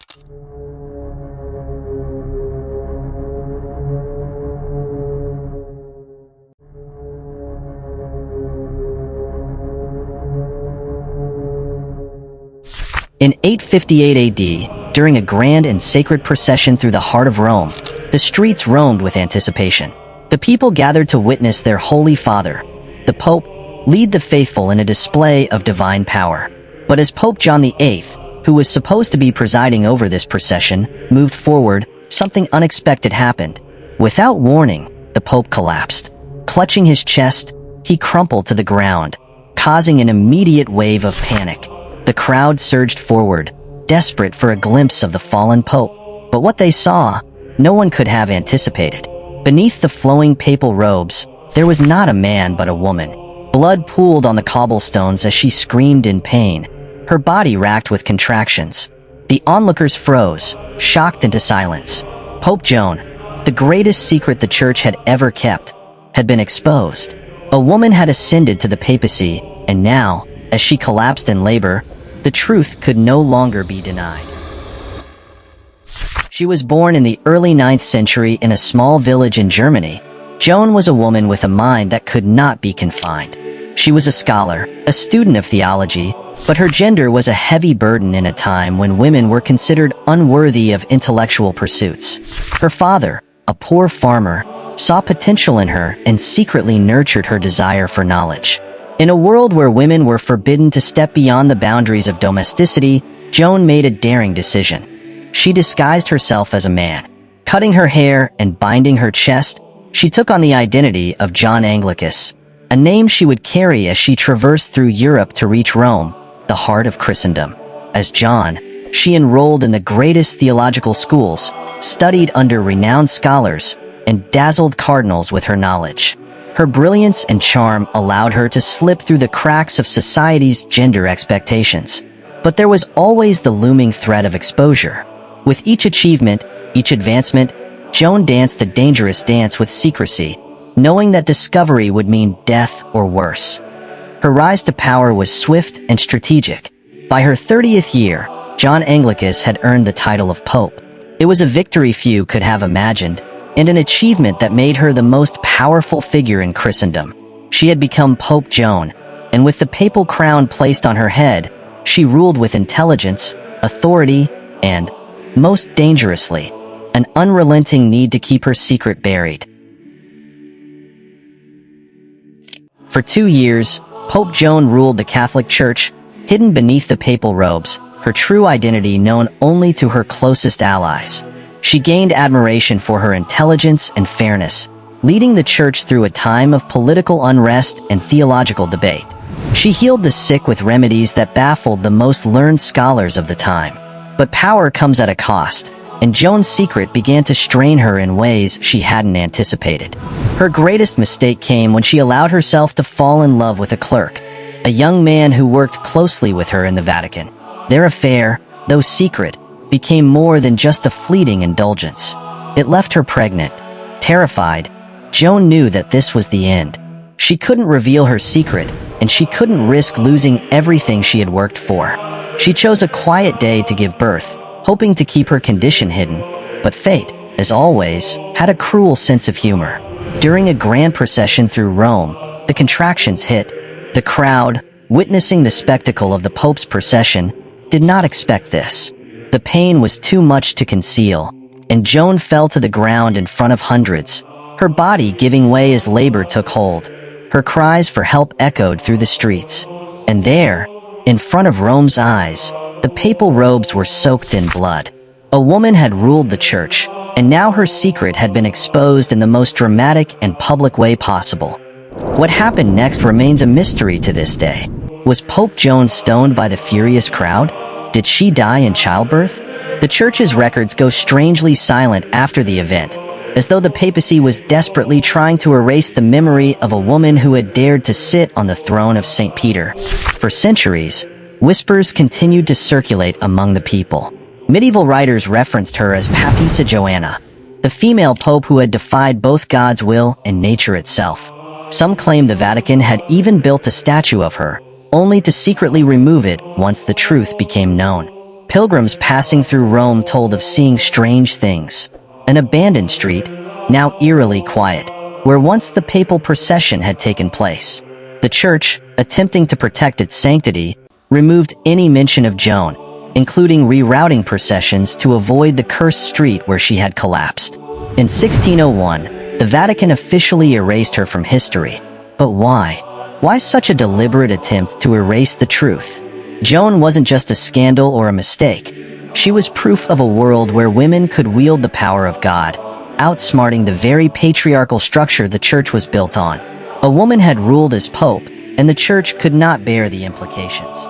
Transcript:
In 858 AD, during a grand and sacred procession through the heart of Rome, the streets roamed with anticipation. The people gathered to witness their Holy Father, the Pope, lead the faithful in a display of divine power. But as Pope John VIII, who was supposed to be presiding over this procession, moved forward, something unexpected happened. Without warning, the Pope collapsed. Clutching his chest, he crumpled to the ground, causing an immediate wave of panic. The crowd surged forward, desperate for a glimpse of the fallen Pope. But what they saw, no one could have anticipated. Beneath the flowing papal robes, there was not a man but a woman. Blood pooled on the cobblestones as she screamed in pain, her body racked with contractions. The onlookers froze, shocked into silence. Pope Joan, the greatest secret the Church had ever kept, had been exposed. A woman had ascended to the papacy, and now, as she collapsed in labor, the truth could no longer be denied. She was born in the early 9th century in a small village in Germany. Joan was a woman with a mind that could not be confined. She was a scholar, a student of theology, but her gender was a heavy burden in a time when women were considered unworthy of intellectual pursuits. Her father, a poor farmer, saw potential in her and secretly nurtured her desire for knowledge. In a world where women were forbidden to step beyond the boundaries of domesticity, Joan made a daring decision. She disguised herself as a man. Cutting her hair and binding her chest, she took on the identity of John Anglicus, a name she would carry as she traversed through Europe to reach Rome, the heart of Christendom. As John, she enrolled in the greatest theological schools, studied under renowned scholars, and dazzled cardinals with her knowledge. Her brilliance and charm allowed her to slip through the cracks of society's gender expectations. But there was always the looming threat of exposure. With each achievement, each advancement, Joan danced a dangerous dance with secrecy, knowing that discovery would mean death or worse. Her rise to power was swift and strategic. By her 30th year, John Anglicus had earned the title of Pope. It was a victory few could have imagined, and an achievement that made her the most powerful figure in Christendom. She had become Pope Joan, and with the papal crown placed on her head, she ruled with intelligence, authority, and, most dangerously, an unrelenting need to keep her secret buried. For 2 years, Pope Joan ruled the Catholic Church, hidden beneath the papal robes, her true identity known only to her closest allies. She gained admiration for her intelligence and fairness, leading the Church through a time of political unrest and theological debate. She healed the sick with remedies that baffled the most learned scholars of the time. But power comes at a cost, and Joan's secret began to strain her in ways she hadn't anticipated. Her greatest mistake came when she allowed herself to fall in love with a clerk, a young man who worked closely with her in the Vatican. Their affair, though secret, became more than just a fleeting indulgence. It left her pregnant. Terrified, Joan knew that this was the end. She couldn't reveal her secret, and she couldn't risk losing everything she had worked for. She chose a quiet day to give birth, hoping to keep her condition hidden, but fate, as always, had a cruel sense of humor. During a grand procession through Rome, the contractions hit. The crowd, witnessing the spectacle of the Pope's procession, did not expect this. The pain was too much to conceal, and Joan fell to the ground in front of hundreds, her body giving way as labor took hold. Her cries for help echoed through the streets. And there, in front of Rome's eyes, the papal robes were soaked in blood. A woman had ruled the Church, and now her secret had been exposed in the most dramatic and public way possible. What happened next remains a mystery to this day. Was Pope Joan stoned by the furious crowd? Did she die in childbirth? The Church's records go strangely silent after the event, as though the papacy was desperately trying to erase the memory of a woman who had dared to sit on the throne of St. Peter. For centuries, whispers continued to circulate among the people. Medieval writers referenced her as Papissa Joanna, the female pope who had defied both God's will and nature itself. Some claim the Vatican had even built a statue of her, only to secretly remove it once the truth became known. Pilgrims passing through Rome told of seeing strange things. An abandoned street, now eerily quiet, where once the papal procession had taken place. The church, attempting to protect its sanctity, removed any mention of Joan, including rerouting processions to avoid the cursed street where she had collapsed. In 1601, the Vatican officially erased her from history. But why? Why such a deliberate attempt to erase the truth? Joan wasn't just a scandal or a mistake. She was proof of a world where women could wield the power of God, outsmarting the very patriarchal structure the church was built on. A woman had ruled as pope, and the church could not bear the implications.